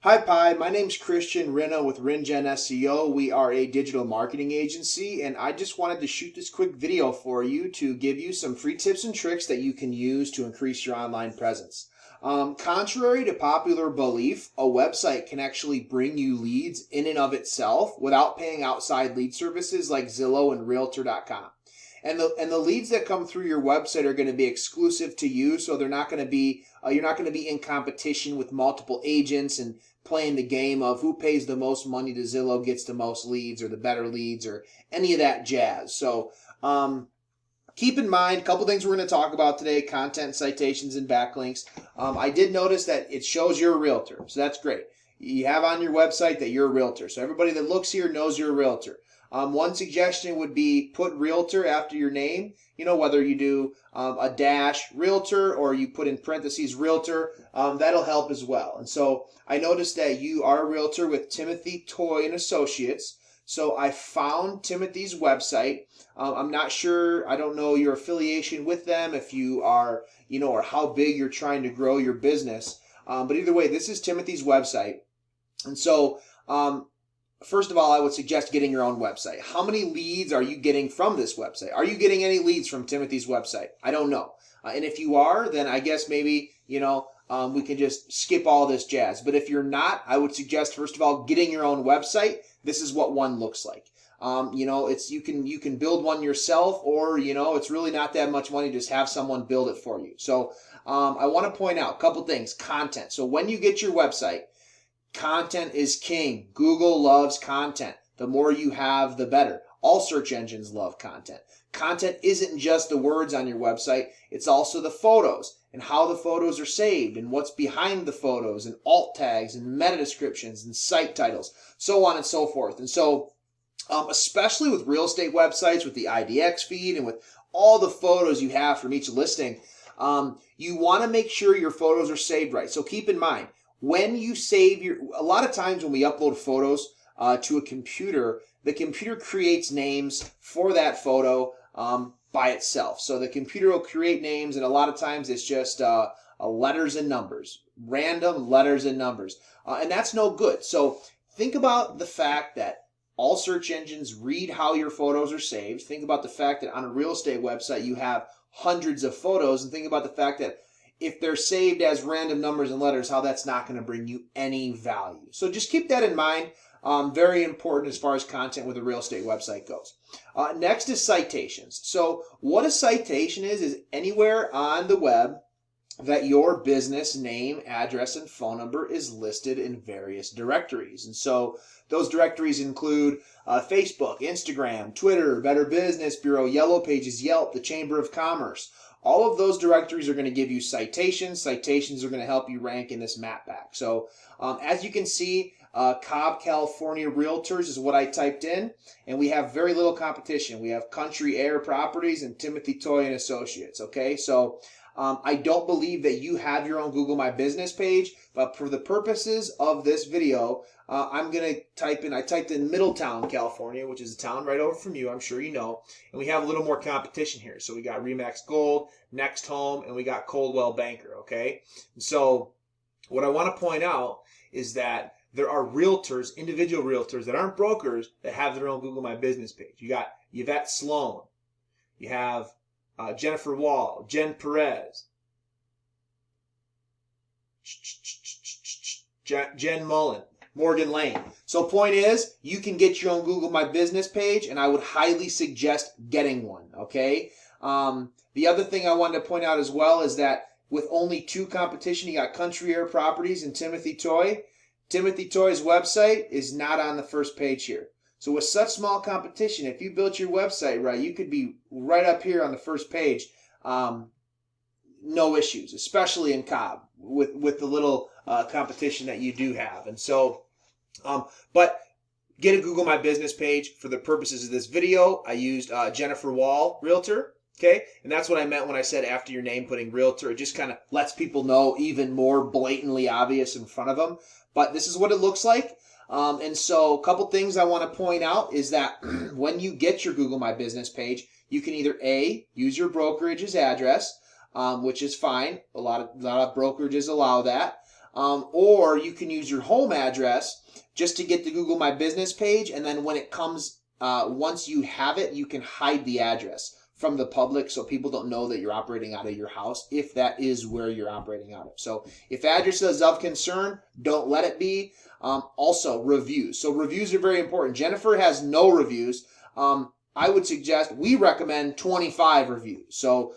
Hi, Pi. My name's Christian Rinna with RinGen SEO. We are a digital marketing agency, and I just wanted to shoot this quick video for you to give you some free tips and tricks that you can use to increase your online presence. Contrary to popular belief, a website can actually bring you leads in and of itself without paying outside lead services like Zillow and Realtor.com. And the leads that come through your website are going to be exclusive to you, so they're not going to be you're not going to be in competition with multiple agents and playing the game of who pays the most money to Zillow gets the most leads or the better leads or any of that jazz. So keep in mind a couple things we're going to talk about today: content, citations, and backlinks. I did notice that it shows you're a realtor, so that's great. You have on your website that you're a realtor, so everybody that looks here knows you're a realtor. One suggestion would be put realtor after your name. You know, whether you do a dash realtor or you put in parentheses realtor, that'll help as well. And so I noticed that you are a realtor with Timothy Toy and Associates. So I found Timothy's website. I'm not sure, I don't know your affiliation with them, if you are, or how big you're trying to grow your business. But either way, this is Timothy's website. And so, first of all, I would suggest getting your own website. How many leads are you getting from this website? Are you getting any leads from Timothy's website? I don't know. And if you are, then I guess maybe, we can just skip all this jazz. But if you're not, I would suggest, first of all, getting your own website. This is what one looks like. It's you can build one yourself, or it's really not that much money. Just have someone build it for you. So I want to point out a couple things. Content. So when you get your website, content is king. Google loves content. The more you have, the better. All search engines love content. Content isn't just the words on your website. It's also the photos and how the photos are saved and what's behind the photos and alt tags and meta descriptions and site titles, so on and so forth. And so, especially with real estate websites, with the IDX feed and with all the photos you have from each listing, you want to make sure your photos are saved right. So keep in mind, when you save a lot of times when we upload photos to a computer, the computer creates names for that photo by itself. So the computer will create names, and a lot of times it's just letters and numbers, random letters and numbers. And that's no good. So think about the fact that all search engines read how your photos are saved. Think about the fact that on a real estate website you have hundreds of photos, and think about the fact that if they're saved as random numbers and letters, how that's not going to bring you any value. So just keep that in mind. Very important as far as content with a real estate website goes. Next is citations. So what a citation is anywhere on the web that your business name, address, and phone number is listed in various directories. And so those directories include Facebook, Instagram, Twitter, Better Business Bureau, Yellow Pages, Yelp, the Chamber of Commerce. All of those directories are going to give you citations. Citations are going to help you rank in this map pack. So as you can see, Cobb, California Realtors is what I typed in, and we have very little competition. We have Country Air Properties and Timothy Toy and Associates. Okay, so I don't believe that you have your own Google My Business page, but for the purposes of this video, I'm going to I typed in Middletown, California, which is a town right over from you, I'm sure you know, and we have a little more competition here. So we got Remax Gold, Next Home, and we got Coldwell Banker, okay? And so what I want to point out is that there are realtors, individual realtors that aren't brokers, that have their own Google My Business page. You got Yvette Sloan. You have Jennifer Wall, Jen Perez, Jen Mullen, Morgan Lane. So point is, you can get your own Google My Business page, and I would highly suggest getting one, okay? The other thing I wanted to point out as well is that with only two competition, you got Country Air Properties and Timothy Toy. Timothy Toy's website is not on the first page here. So with such small competition, if you built your website right, you could be right up here on the first page. No issues, especially in Cobb with the little competition that you do have. And so, but get a Google My Business page. For the purposes of this video, I used Jennifer Wall, Realtor. Okay, and that's what I meant when I said after your name putting Realtor. It just kind of lets people know even more blatantly obvious in front of them. But this is what it looks like. And so a couple things I want to point out is that when you get your Google My Business page, you can either A, use your brokerage's address, which is fine. A lot of brokerages allow that. or you can use your home address just to get the Google My Business page, and then when it comes, once you have it, you can hide the address from the public so people don't know that you're operating out of your house if that is where you're operating out of. So if address is of concern, don't let it be. Also, reviews. So reviews are very important. Jennifer has no reviews. I would suggest, we recommend 25 reviews. So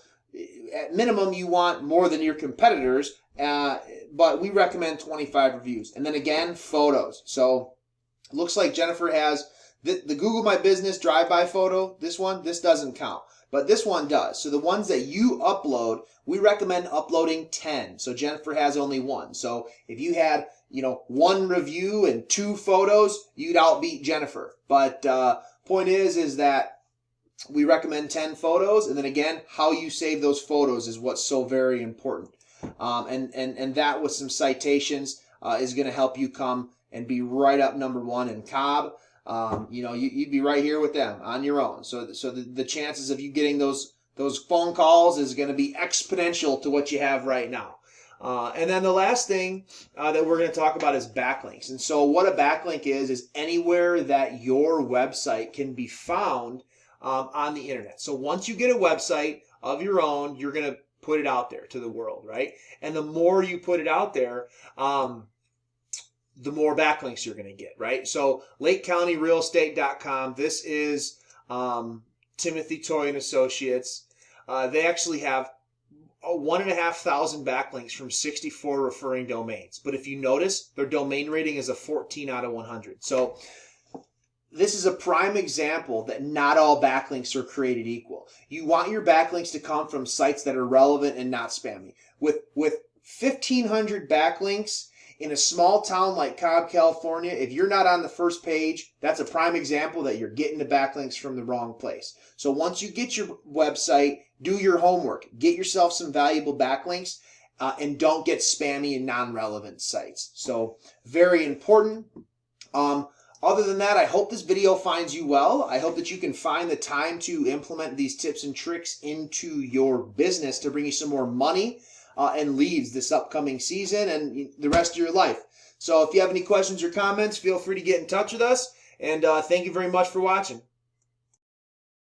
at minimum, you want more than your competitors, but we recommend 25 reviews. And then again, photos. So it looks like Jennifer has the Google My Business drive-by photo. This doesn't count, but this one does. So the ones that you upload, we recommend uploading 10. So Jennifer has only one. So if you had, one review and 2 photos, you'd outbeat Jennifer. But point is that we recommend 10 photos, and then again, how you save those photos is what's so very important. And that with some citations is going to help you come and be right up number 1 in Cobb. You'd be right here with them on your own. So the chances of you getting those phone calls is going to be exponential to what you have right now. And then the last thing that we're going to talk about is backlinks. And so what a backlink is anywhere that your website can be found on the internet. So once you get a website of your own, you're going to put it out there to the world, right? And the more you put it out there, the more backlinks you're going to get, right? So LakeCountyRealEstate.com, this is Timothy Toy and Associates. They actually have 1,500 backlinks from 64 referring domains. But if you notice, their domain rating is a 14 out of 100. So this is a prime example that not all backlinks are created equal. You want your backlinks to come from sites that are relevant and not spammy. With 1,500 backlinks in a small town like Cobb, California, if you're not on the first page, that's a prime example that you're getting the backlinks from the wrong place. So once you get your website, do your homework. Get yourself some valuable backlinks, and don't get spammy and non-relevant sites. So very important. Other than that, I hope this video finds you well. I hope that you can find the time to implement these tips and tricks into your business to bring you some more money and leads this upcoming season and the rest of your life. So if you have any questions or comments, feel free to get in touch with us. And thank you very much for watching.